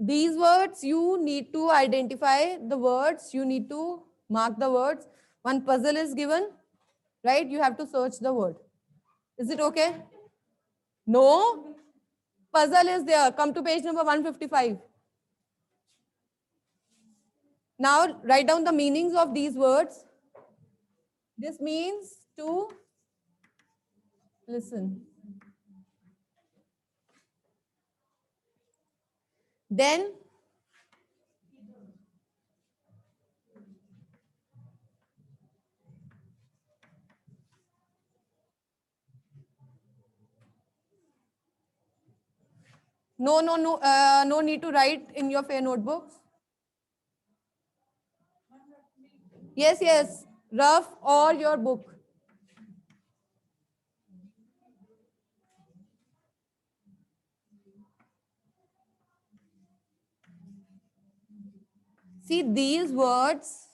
These words, you need to identify the words, you need to mark the words. One puzzle is given, right? You have to search the word. Is it okay? No? Puzzle is there. Come to page number 155. Now write down the meanings of these words. This means to listen. Then no need to write in your fair notebooks. Yes, rough or your book. See these words.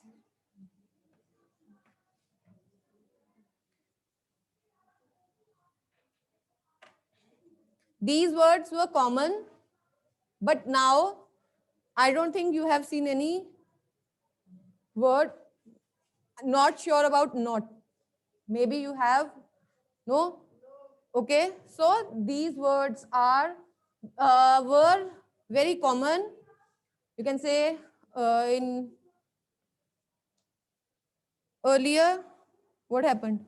These words were common, but now I don't think you have seen any word. Not sure about not. Maybe you have. No? Okay. So these words are were very common. You can say in earlier, what happened?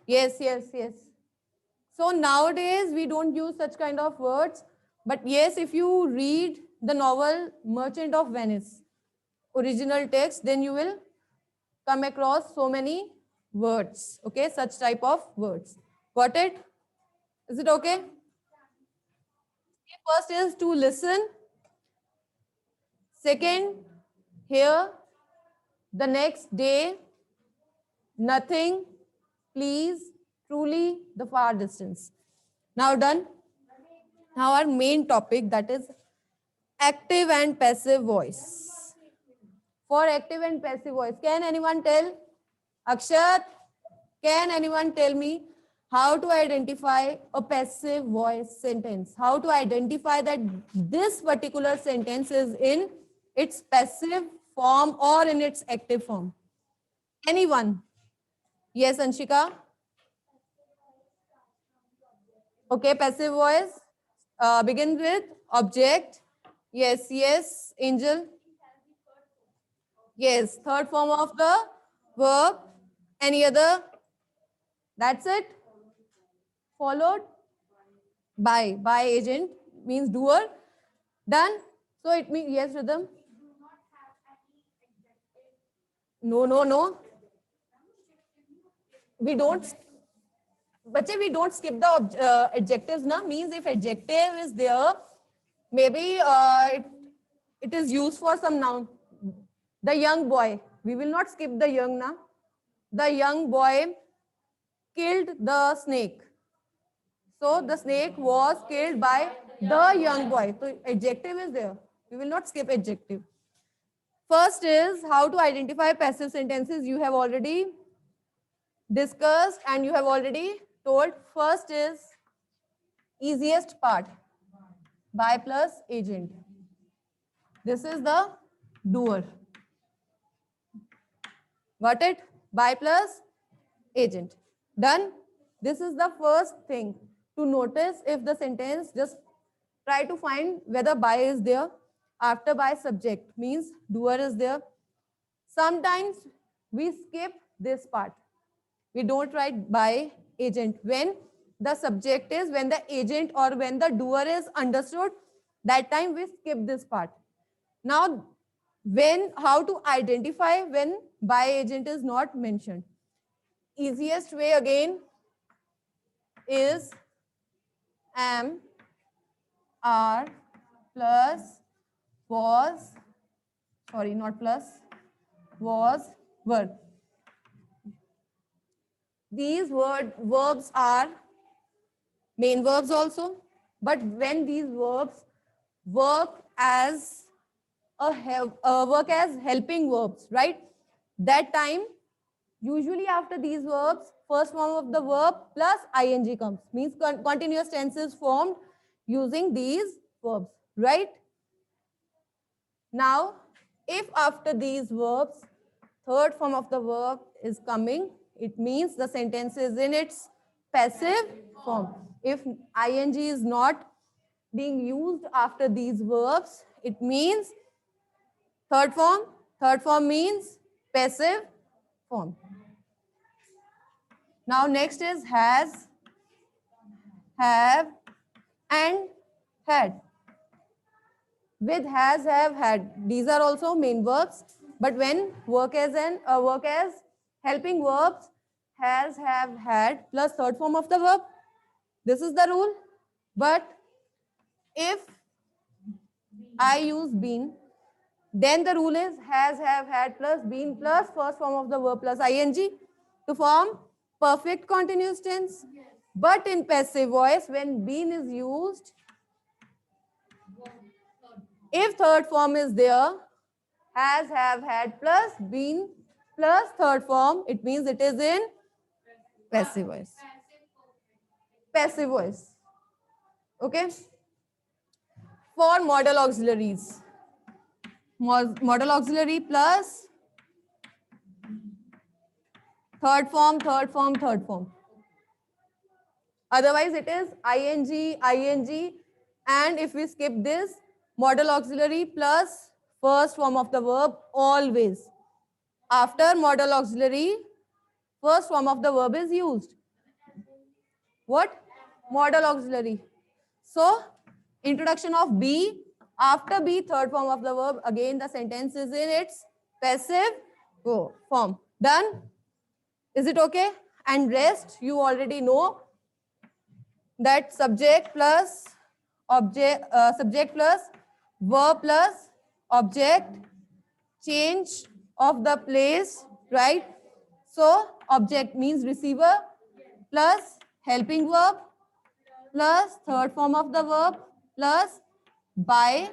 Yes. So nowadays we don't use such kind of words. But yes, if you read the novel Merchant of Venice, original text, then you will come across so many words. Okay, such type of words. Got it? Is it okay? First is to listen. Second, hear. The next day, nothing, please, truly, the far distance. Now done. Now our main topic, that is active and passive voice. For active and passive voice, can anyone tell? Akshat, can anyone tell me how to identify a passive voice sentence? How to identify that this particular sentence is in its passive form or in its active form? Anyone? Yes, Anshika? Okay, passive voice. Begin with object. Yes, Angel. Yes, third form of the verb. Any other? That's it. Followed by agent means doer. Done. So it means yes, rhythm. No. We don't. But we don't skip the adjectives, na? Means if adjective is there, maybe it is used for some noun. The young boy. We will not skip the young, na? The young boy killed the snake. So the snake was killed by the young boy. So adjective is there. We will not skip adjective. First is how to identify passive sentences. You have already discussed and you have already told. First is easiest part. By plus agent. This is the doer. Got it? By plus agent. Done? This is the first thing to notice if the sentence, just try to find whether by is there. After by, subject means doer is there. Sometimes we skip this part. We don't write by agent. When the subject is, when the agent or when the doer is understood, that time we skip this part. Now, how to identify when by agent is not mentioned? Easiest way again is am, are, plus, was, sorry, not plus, was, were. These verbs are main verbs also, but when these verbs work as work as helping verbs, right? That time, usually after these verbs, first form of the verb plus ing comes. Means continuous tense is formed. using these verbs, right? Now, if after these verbs, third form of the verb is coming, it means the sentence is in its passive form. If ing is not being used after these verbs, it means third form. Third form means passive form. Now next is has, have, and had. With has, have, had. These are also main verbs. But when work as helping verbs, has, have, had plus third form of the verb. This is the rule. But if I use been, then the rule is has, have, had plus been plus first form of the verb plus ing to form perfect continuous tense. But in passive voice, when been is used, if third form is there, has, have, had plus been plus third form, it means it is in passive voice. Passive voice. Okay? For modal auxiliaries. Modal auxiliary plus third form, third form, third form. Otherwise, it is ing, and if we skip this, modal auxiliary plus first form of the verb always. After modal auxiliary, first form of the verb is used. What? Modal auxiliary. So, introduction of be, after be, third form of the verb, again the sentence is in its passive form. Done? Is it okay? And rest, you already know that subject plus subject plus verb plus object, change of the place, right? So object means receiver plus helping verb plus third form of the verb plus by.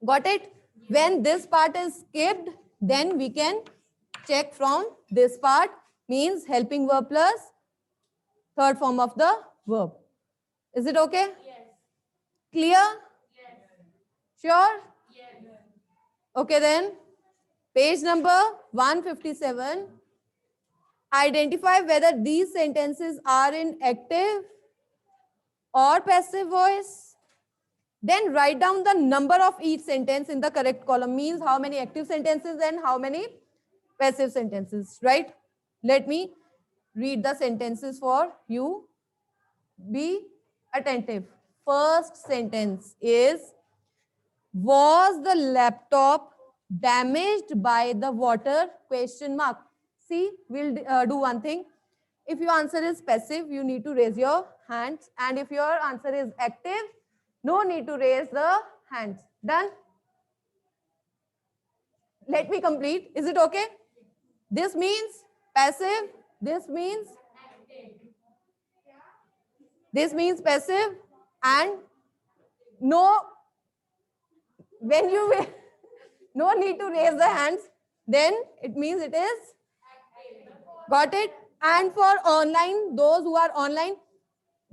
Got it? When this part is skipped, then we can check from this part, means helping verb plus third form of the verb. Is it okay? Yes. Clear? Yes. Sure? Yes. Okay then. Page number 157. Identify whether these sentences are in active or passive voice. Then write down the number of each sentence in the correct column, means how many active sentences and how many passive sentences, right? Let me read the sentences for you. Be attentive. First sentence is, was the laptop damaged by the water? Question mark. See, we'll do one thing. If your answer is passive, you need to raise your hands. And if your answer is active, no need to raise the hands. Done? Let me complete. Is it okay? This means passive. This means active. This means passive. And no, when you will, no need to raise the hands, then it means it is active. Got it? And for online, those who are online,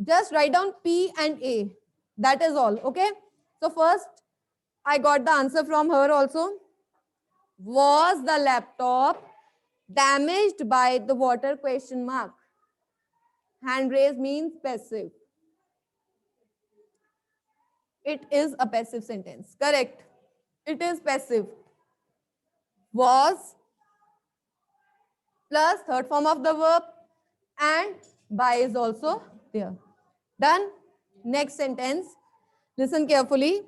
just write down P and A. That is all. Okay? So first, I got the answer from her also. Was the laptop damaged by the water? Question mark. Hand raise means passive. It is a passive sentence. Correct. It is passive. Was plus third form of the verb and by is also there. Done? Next sentence. Listen carefully.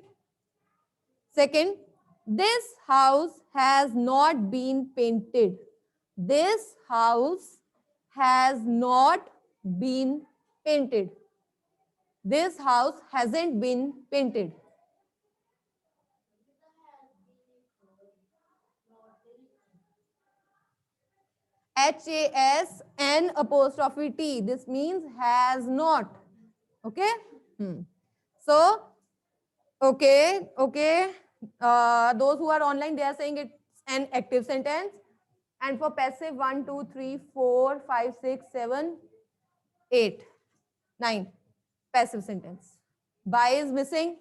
Second, this house has not been painted. This house has not been painted. This house hasn't been painted. HASN apostrophe T. This means has not. Okay? So, okay. Those who are online, they are saying it's an active sentence. And for passive, 1, 2, 3, 4, 5, 6, 7, 8. 9. Passive sentence. By is missing.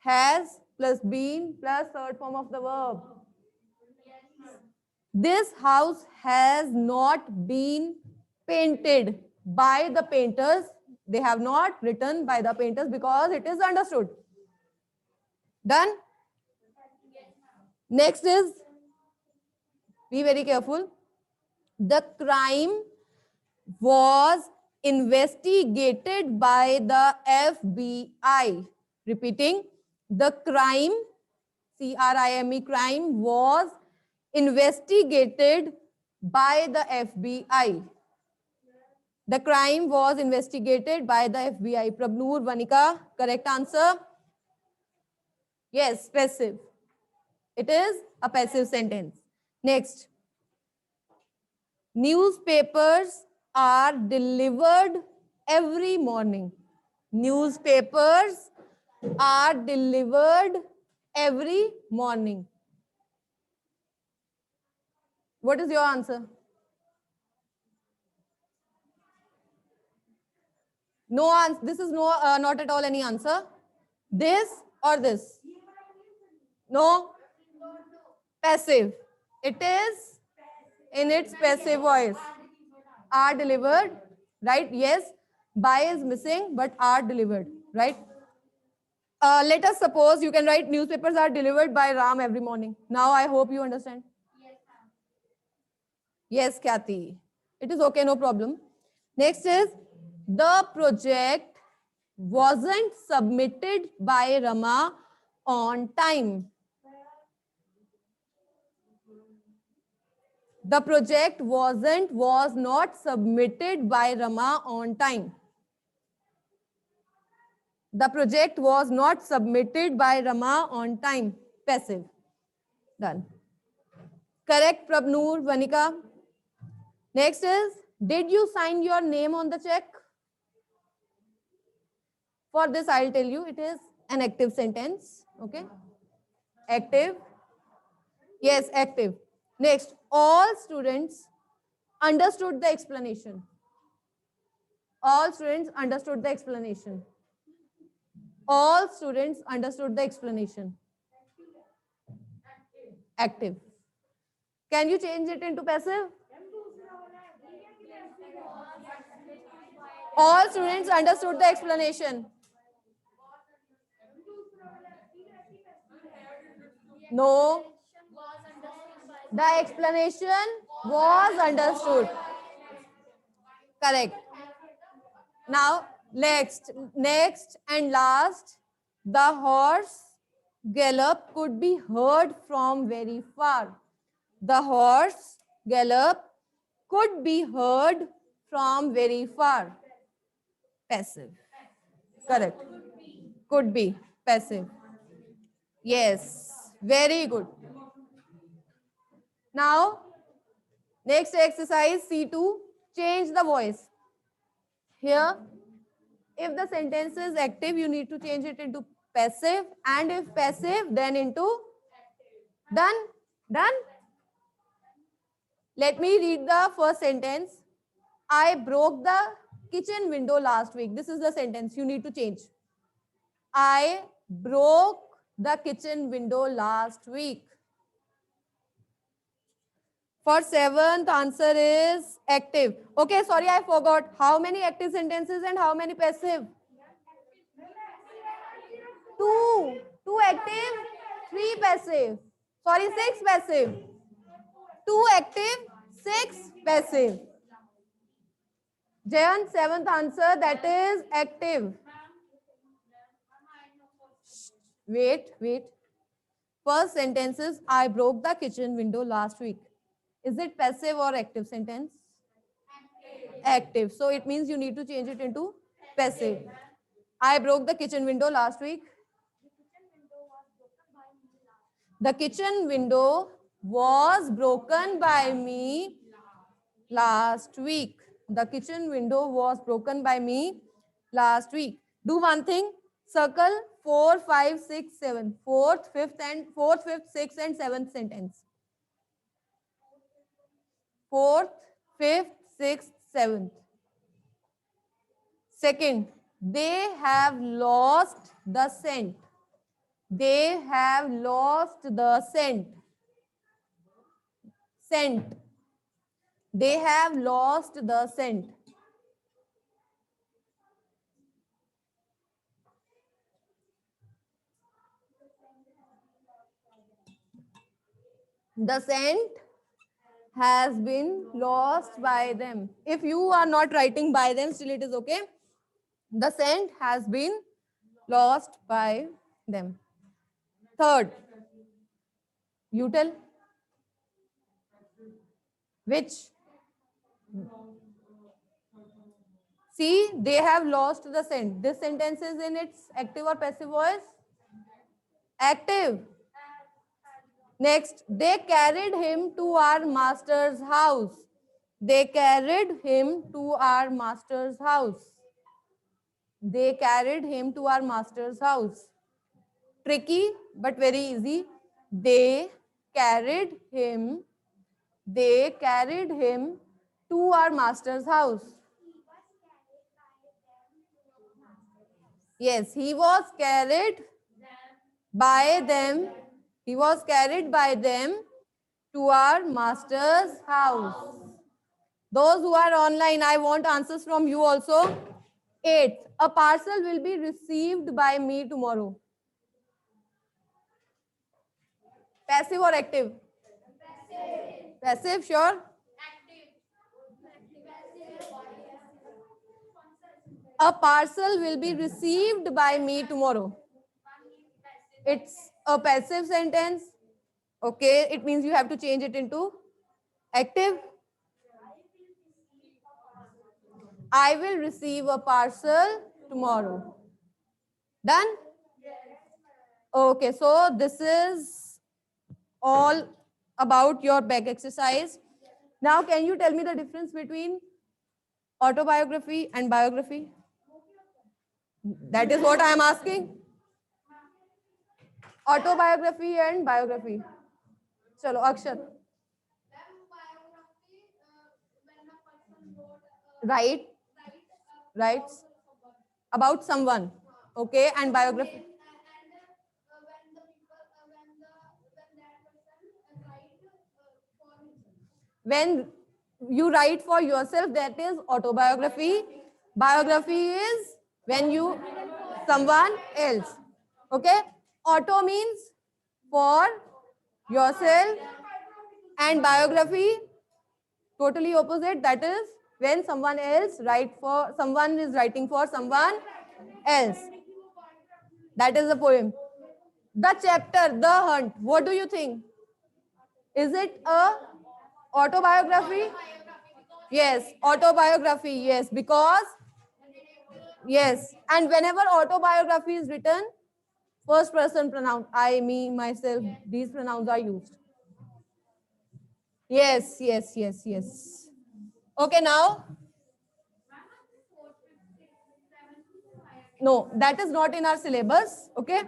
Has plus been plus third form of the verb. This house has not been painted by the painters. They have not written by the painters because it is understood. Done? Next is, be very careful. The crime was investigated by the FBI. Repeating, the crime, C-R-I-M-E, crime was investigated by the FBI. The crime was investigated by the FBI. Prabnoor, Vanika, correct answer? Yes, passive. It is a passive sentence. Next. Newspapers are delivered every morning. Newspapers are delivered every morning. What is your answer? No answer. This is not at all any answer. This or this? No. Passive. It is in its passive voice. Are delivered, right? Yes. By is missing, but are delivered, right? Let us suppose you can write newspapers are delivered by Ram every morning. Now I hope you understand. Yes, Kathy. It is okay, no problem. Next is, the project wasn't submitted by Rama on time. The project was not submitted by Rama on time. The project was not submitted by Rama on time. Passive. Done. Correct, Prabnoor, Vanika. Next is, did you sign your name on the check? For this, I'll tell you, it is an active sentence. Okay. Active. Yes, active. Next, all students understood the explanation. All students understood the explanation. All students understood the explanation. Active. Can you change it into passive? All students understood the explanation. No. The explanation was understood. Correct. Now, next and last, the horse gallop could be heard from very far. The horse gallop could be heard from very far. Passive. Correct. Could be. Passive. Yes. Very good. Now, next exercise C2. Change the voice. Here, if the sentence is active, you need to change it into passive, and if passive, then into done. Done. Let me read the first sentence. I broke the kitchen window last week. This is the sentence you need to change. I broke the kitchen window last week. For seventh, answer is active. Okay, sorry, I forgot. How many active sentences and how many passive? Two active, 3 passive. Sorry, 6 passive. 2 active, 6 passive. Jayan, seventh answer, that is active. Wait. First sentence is, I broke the kitchen window last week. Is it passive or active sentence? Active. So it means you need to change it into passive. I broke the kitchen window last week. The kitchen window was broken by me last week. The kitchen window was broken by me last week. Do one thing. Circle 4, 5, 6, 7. Fourth, fifth, sixth, and seventh sentence. Fourth, fifth, sixth, seventh. Second, they have lost the scent. They have lost the scent. Scent. They have lost the scent. The scent has been lost by them. If you are not writing by them, still it is okay. The scent has been lost by them. Third, you tell which. See, they have lost the scent. This sentence is in its active or passive voice? Active. Next, they carried him to our master's house. They carried him to our master's house. They carried him to our master's house. Tricky, but very easy. They carried him. They carried him to our master's house. Yes, he was carried by them. He was carried by them to our master's house. Those who are online, I want answers from you also. 8. A parcel will be received by me tomorrow. Passive or active? Passive, sure. A parcel will be received by me tomorrow. It's a passive sentence. Okay, it means you have to change it into active. I will receive a parcel tomorrow. Done? Okay, so this is all about your back exercise. Now, can you tell me the difference between autobiography and biography? That is what I am asking. Autobiography and biography. Chalo, Akshat. Right. Writes about someone. Okay, and biography. When you write for yourself, that is autobiography. Biography is when you someone else. Okay, auto means for yourself, and biography totally opposite. That is when someone else someone is writing for someone else. That is the poem. The chapter, The Hunt. What do you think? Is it a autobiography? Yes, autobiography. Yes, because yes, and whenever autobiography is written, first person pronoun, I, me, myself, these pronouns are used. Yes, yes, yes, yes. Okay, now. No, that is not in our syllabus. Okay.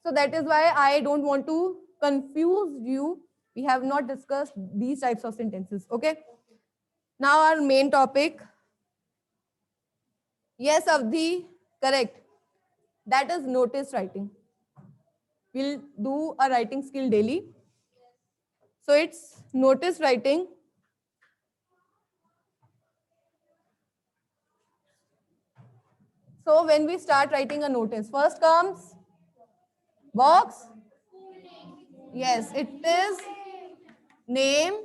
So that is why I don't want to confuse you. We have not discussed these types of sentences. Okay. Now our main topic. Yes, Avdhi, correct. That is notice writing. We'll do a writing skill daily. So it's notice writing. So when we start writing a notice, first comes box. Yes, it is name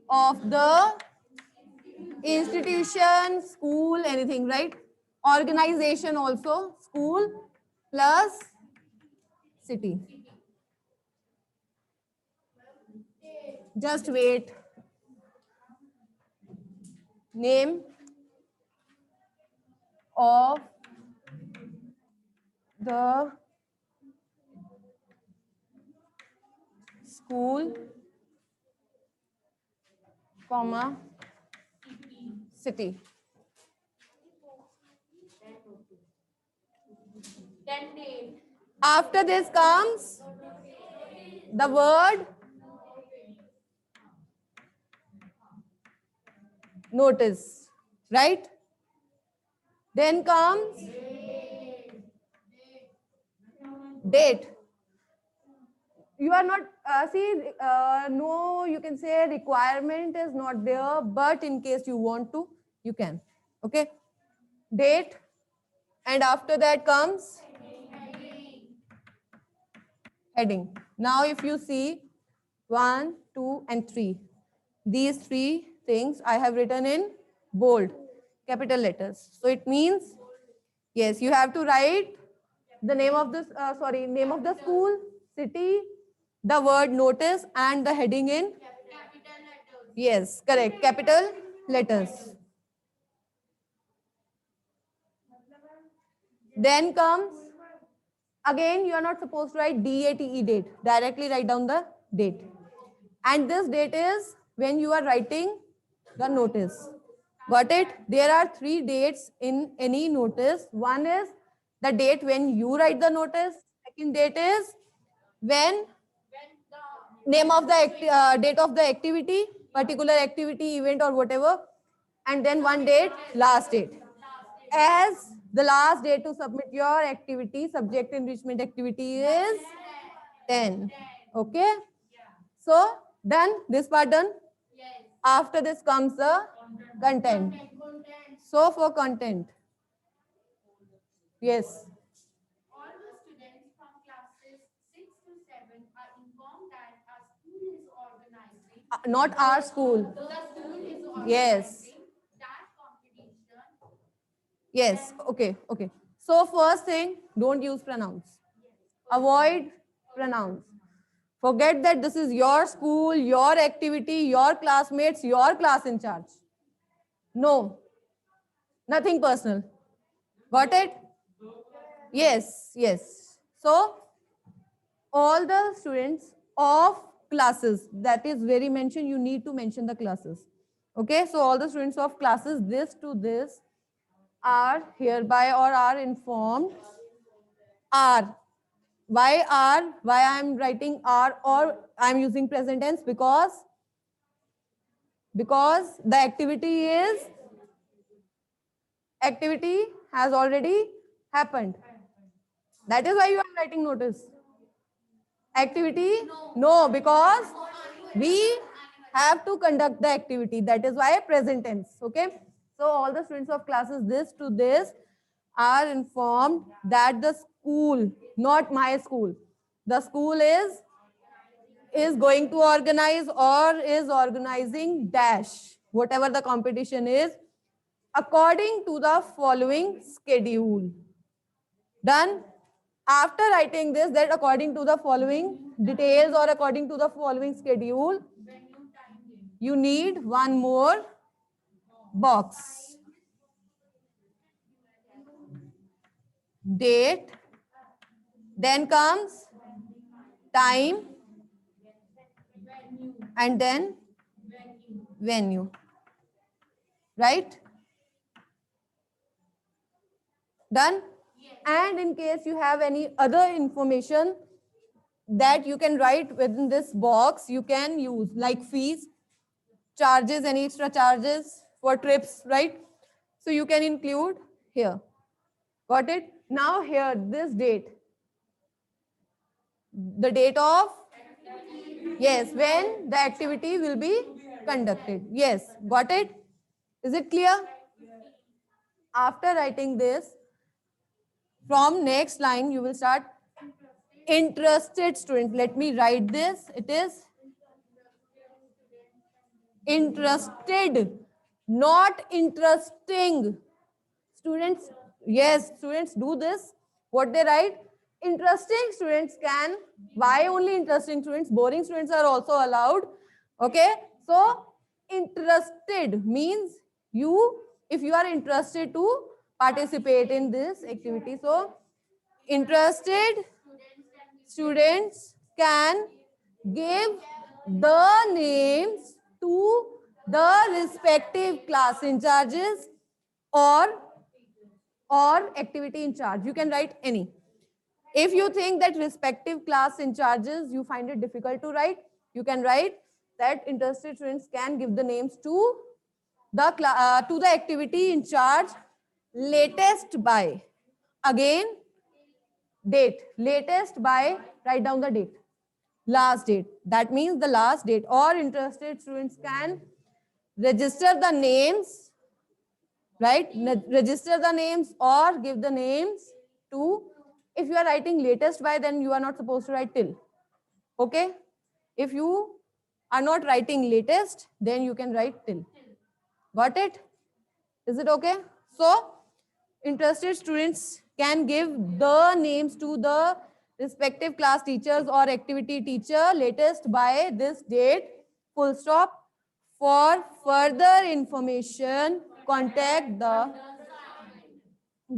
of the institution, school, anything, right? Organization also, school plus city. Just wait. Name of the school, comma, city. After this comes the word notice, right? Then comes date. You are not, no, you can say requirement is not there, but in case you want to, you can. Okay. Date. And after that comes heading. Now, if you see 1, 2, and 3, these 3 things I have written in bold, capital letters. So it means, yes, you have to write the name of this, name of the school, city, the word notice, and the heading in, yes, correct, capital letters. Then comes, again, you are not supposed to write DATE, date. Directly write down the date. And this date is when you are writing the notice. Got it? There are 3 dates in any notice. One is the date when you write the notice. Second date is when name of the date of the activity, particular activity, event, or whatever. And then one date, last date. As the last date to submit your activity, subject enrichment activity is 10. Okay. So done, this part done. After this comes the content. So for content, yes. All the students from classes 6 to 7 are informed that our school is organizing. Not our school. The school is organizing Yes. that competition. Yes. Okay. Okay. So first thing, don't use pronouns. Avoid pronouns. Forget that this is your school, your activity, your classmates, your class in charge. No. Nothing personal. Got it? Yes. Yes. So all the students of classes, that is very mentioned, you need to mention the classes. Okay, so all the students of classes this to this are hereby or are informed. Are, why I am writing are or I am using present tense? Because the activity has already happened. That is why you are writing notice. Activity? No, because we have to conduct the activity. That is why present tense. Okay. So all the students of classes this to this are informed that the school, not my school, the school is going to organize or is organizing dash, whatever the competition is, according to the following schedule. Done? After writing this, that according to the following details or according to the following schedule, you need one more box. Date, then comes time, and then venue. Right? Done? And in case you have any other information that you can write within this box, you can use like fees, charges, any extra charges for trips, right? So you can include here. Got it? Now here, this date. The date of, yes, when the activity will be conducted. Yes, got it? Is it clear? After writing this, from next line, you will start interested student. Let me write this. It is interested, not interesting. Students, yes, students do this. What they write? Interesting students can. Why only interesting students? Boring students are also allowed. Okay. So interested means you, if you are interested to participate in this activity. So interested students can give the names to the respective class in charges or activity in charge. You can write any. If you think that respective class in charges you find it difficult to write, you can write that interested students can give the names to the activity in charge latest by. Again, date. Latest by, write down the date. Last date. That means the last date. Or interested students can register the names, right? Register the names or give the names to. If you are writing latest by, then you are not supposed to write till. Okay? If you are not writing latest, then you can write till. Got it? Is it okay? So, interested students can give the names to the respective class teachers or activity teacher latest by this date, full stop. For further information, contact the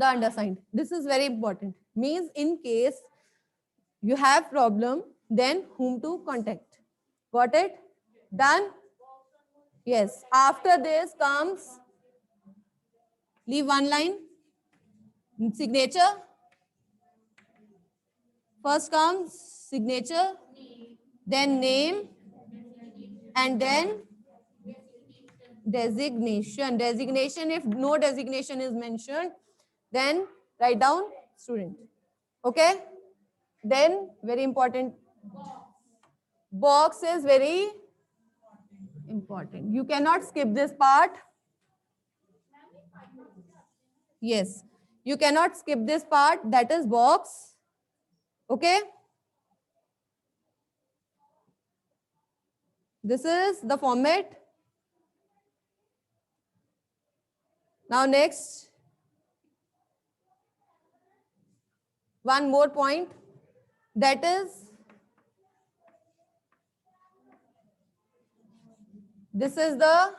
undersigned. This is very important. Means in case you have problem, then whom to contact. Got it? Done? Yes. After this comes, leave one line, signature. First comes signature, then name, and then designation. Designation, if no designation is mentioned, then write down student. Okay? Then, very important, box is very important. You cannot skip this part. Yes. You cannot skip this part, that is box. Okay? This is the format. Now next, one more point, that is, this is the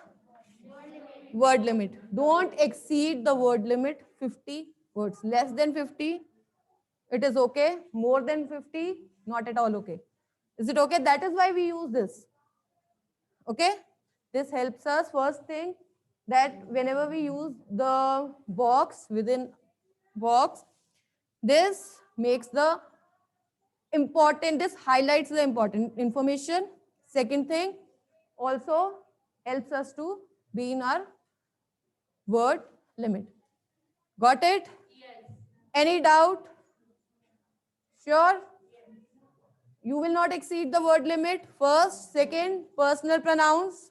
word limit. Don't exceed the word limit 50 words. Less than 50, it is okay. More than 50, not at all okay. Is it okay? That is why we use this. Okay? This helps us, first thing, that whenever we use the box, within box, this makes the important, this highlights the important information. Second thing, also helps us to be in our word limit. Got it? Yes. Any doubt? Sure? You will not exceed the word limit. First, second, personal pronouns.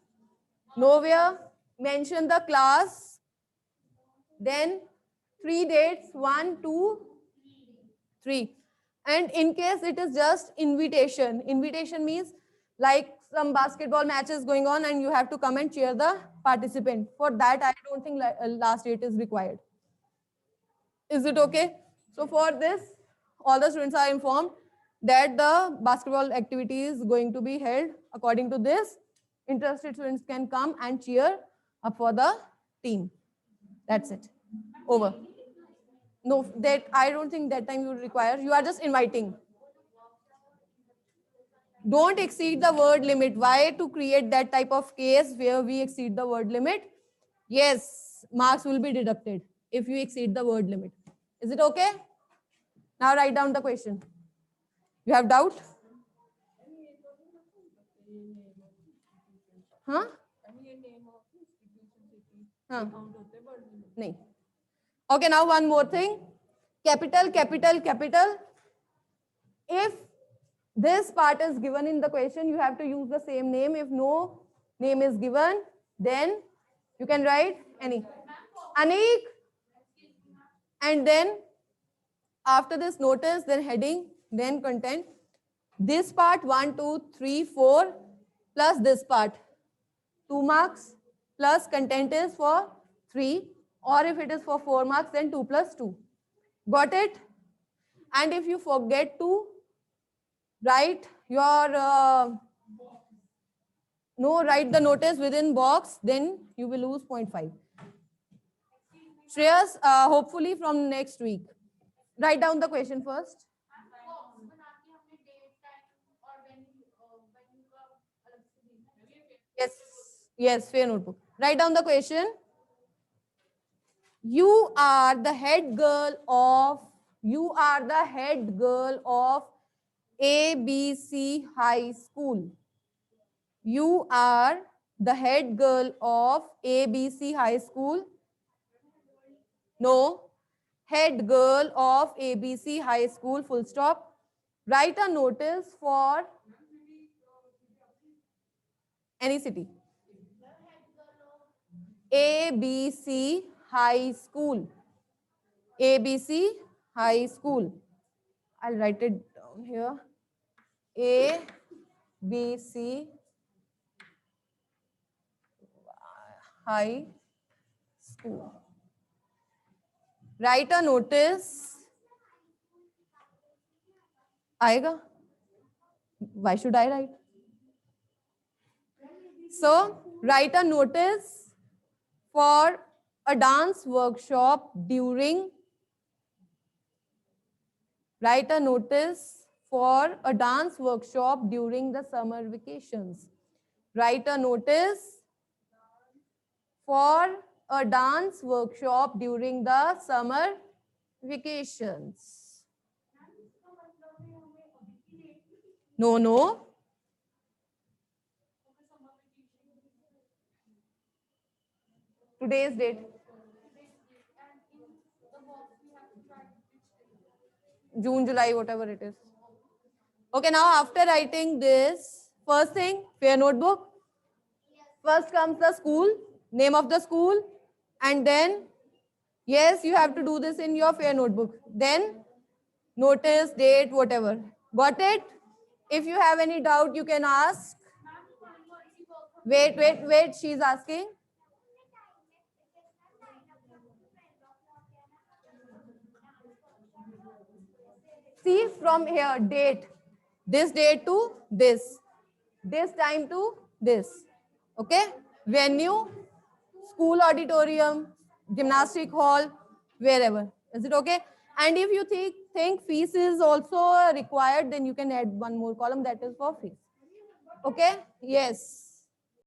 Nowhere. Mention the class. Then 3 dates, 1, 2, 3. And in case it is just invitation. Invitation means like some basketball matches going on and you have to come and cheer the participant. For that, I don't think last date is required. Is it okay? So for this, all the students are informed that the basketball activity is going to be held according to this. Interested students can come and cheer up for the team. That's it. Over. No, that I don't think that time you require. You are just inviting. Don't exceed the word limit. Why to create that type of case where we exceed the word limit? Yes, marks will be deducted if you exceed the word limit. Is it okay? Now write down the question. You have doubt? Huh? Huh? No. Okay, now one more thing. Capital, capital, capital. If this part is given in the question, you have to use the same name. If no name is given, then you can write any. Anik. And then after this notice, then heading, then content. This part 1, 2, 3, 4 plus this part 2 marks plus content is for 3, or if it is for 4 marks, then 2 plus 2. Got it? And if you forget to write your write the notice within box, then you will lose 0.5. Shreyas, hopefully from next week. Write down the question first. Box बना के हमने date time और venue का अलग से देना है। Yes, fair notebook. Write down the question. You are the head girl of ABC High School. You are the head girl of ABC High School. No. Head girl of ABC High School, full stop. Write a notice for any city. ABC High School. ABC High School. I'll write it down here. ABC High School. Write a notice. आएगा? Why should I write? So, write a notice for a dance workshop during. Write a notice for a dance workshop during the summer vacations. Write a notice for a dance workshop during the summer vacations. No, no. Today's date. June, July, whatever it is. Okay, now after writing this, first thing, fair notebook. First comes the school, name of the school, and then, yes, you have to do this in your fair notebook. Then, notice, date, whatever. Got it? If you have any doubt, you can ask. Wait, she's asking. See from here, date. This date to this. This time to this. Okay? Venue, school auditorium, gymnastic hall, wherever. Is it okay? And if you think fees is also required, then you can add one more column that is for fees. Okay? Yes.